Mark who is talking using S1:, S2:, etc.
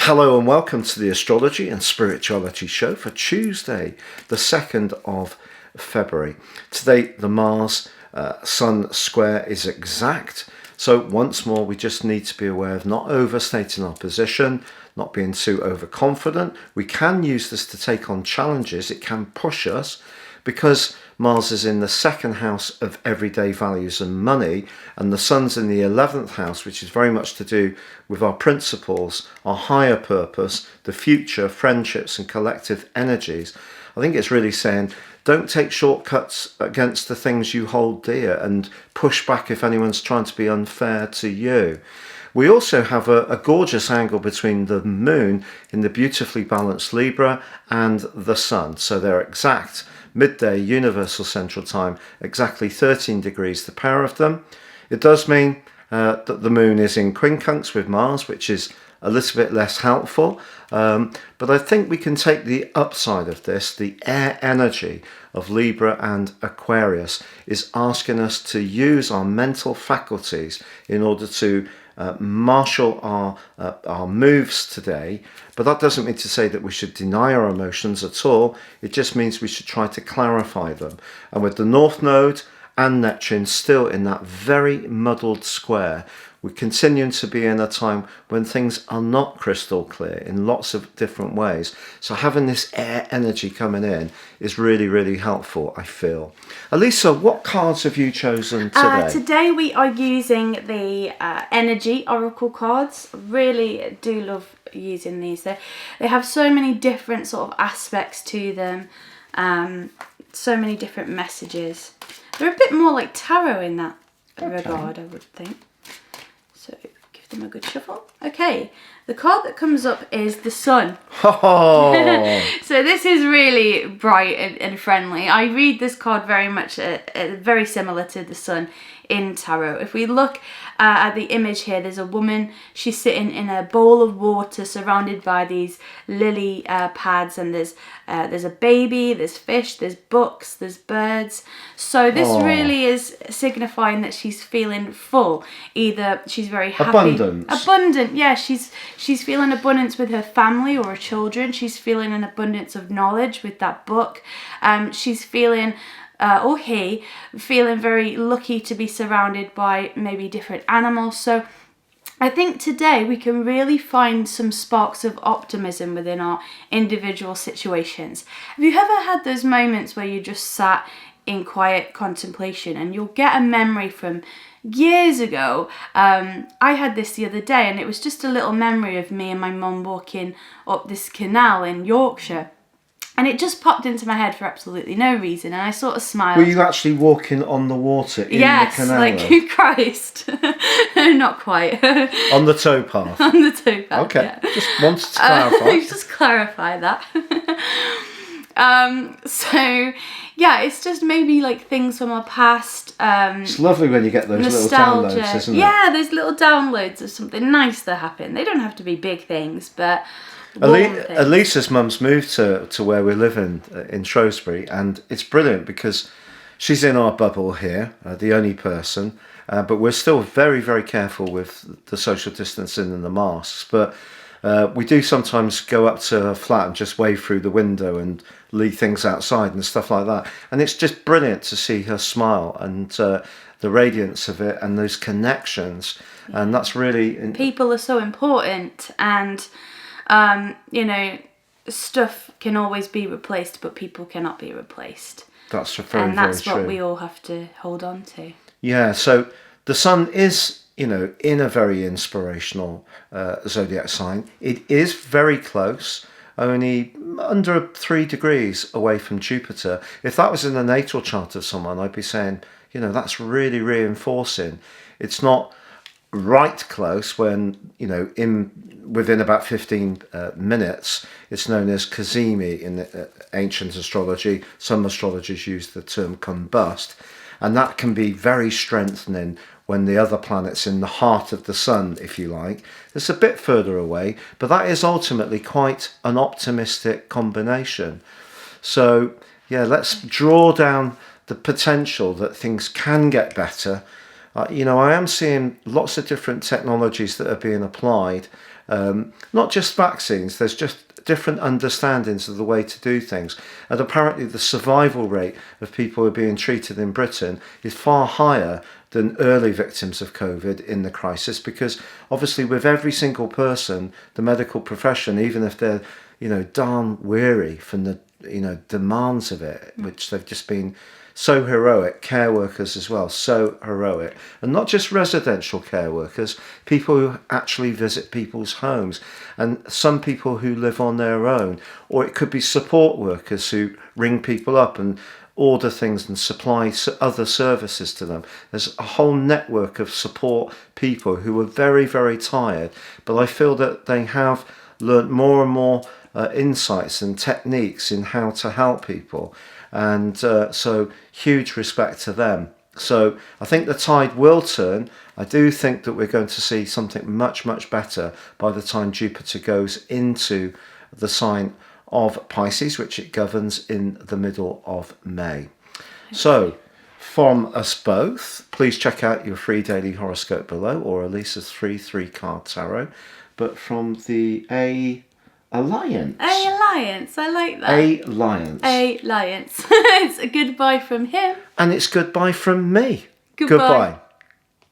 S1: Hello and welcome to the Astrology and Spirituality show for Tuesday, the 2nd of February. Today, the Mars Sun square is exact. So once more, we just need to be aware of not overstating our position, not being too overconfident. We can use this to take on challenges. It can push us because Mars is in the second house of everyday values and money, and the Sun's in the 11th house, which is very much to do with our principles, our higher purpose, the future, friendships and collective energies. I think it's really saying, don't take shortcuts against the things you hold dear and push back if anyone's trying to be unfair to you. We also have a gorgeous angle between the moon in the beautifully balanced Libra and the Sun. So they're exact midday universal central time, exactly 13 degrees, the pair of them. It does mean that the moon is in quincunx with Mars, which is a little bit less helpful. But I think we can take the upside of this. The air energy of Libra and Aquarius is asking us to use our mental faculties in order to marshal our moves today. But that doesn't mean to say that we should deny our emotions at all. It just means we should try to clarify them. And with the North Node and Neptune still in that very muddled square, we're continuing to be in a time when things are not crystal clear in lots of different ways. So having this air energy coming in is really, really helpful, I feel. Elisa, what cards have you chosen today?
S2: Today we are using the Energy Oracle cards. Really do love using these. They have so many different sort of aspects to them, so many different messages. They're a bit more like tarot in that regard, I would think. So give them a good shuffle. Okay, the card that comes up is the Sun.
S1: Oh.
S2: So this is really bright and friendly. I read this card very much very similar to the Sun in tarot. If we look at the image here, there's a woman. She's sitting in a bowl of water surrounded by these lily pads, and there's a baby, there's fish, there's books, there's birds. So this really is signifying that she's feeling full. Either she's very happy, abundant. Yeah, she's feeling abundance with her family or her children. She's feeling an abundance of knowledge with that book. She's feeling feeling very lucky to be surrounded by maybe different animals. So I think today we can really find some sparks of optimism within our individual situations. Have you ever had those moments where you just sat in quiet contemplation and you'll get a memory from years ago? I had this the other day, and it was just a little memory of me and my mum walking up this canal in Yorkshire. And it just popped into my head for absolutely no reason, and I sort of smiled.
S1: Were you actually walking on the water in the canal?
S2: Yes, like Christ. Not quite.
S1: On the towpath?
S2: On the towpath,
S1: okay,
S2: yeah.
S1: Just wanted to clarify.
S2: Just clarify that. So, yeah, it's just maybe like things from our past.
S1: It's lovely when you get those
S2: nostalgia.
S1: Little downloads, isn't it?
S2: Yeah, those little downloads of something nice that happened. They don't have to be big things, but...
S1: Elisa's mum's moved to where we live in Shrewsbury, and it's brilliant because she's in our bubble here, the only person, but we're still very, very careful with the social distancing and the masks. But we do sometimes go up to her flat and just wave through the window and leave things outside and stuff like that. And it's just brilliant to see her smile and the radiance of it and those connections. And that's really...
S2: People are so important, and... stuff can always be replaced, but people cannot be replaced.
S1: That's very, very true.
S2: And that's what we all have to hold on to.
S1: Yeah, so the Sun is, in a very inspirational zodiac sign. It is very close, only under 3 degrees away from Jupiter. If that was in the natal chart of someone, I'd be saying, that's really reinforcing. It's not right close when, within about 15 minutes. It's known as cazimi in ancient astrology. Some astrologers use the term combust, and that can be very strengthening when the other planet's in the heart of the Sun, if you like. It's a bit further away, but that is ultimately quite an optimistic combination. So, yeah, let's draw down the potential that things can get better. I am seeing lots of different technologies that are being applied Not just vaccines, there's just different understandings of the way to do things. And apparently the survival rate of people who are being treated in Britain is far higher than early victims of COVID in the crisis, because obviously with every single person, the medical profession, even if they're, darn weary from the, demands of it, which they've just been so heroic, care workers as well, so heroic. And not just residential care workers, people who actually visit people's homes, and some people who live on their own, or it could be support workers who ring people up and order things and supply other services to them. There's a whole network of support people who are very, very tired, but I feel that they have learnt more and more insights and techniques in how to help people. And so huge respect to them. So I think the tide will turn. I do think that we're going to see something much, much better by the time Jupiter goes into the sign of Pisces, which it governs in the middle of May. So from us both, please check out your free daily horoscope below, or Elisa's free 3-card tarot. But from the Alliance.
S2: Alliance, I like that.
S1: Alliance.
S2: Alliance. It's a goodbye from him.
S1: And it's goodbye from me.
S2: Goodbye.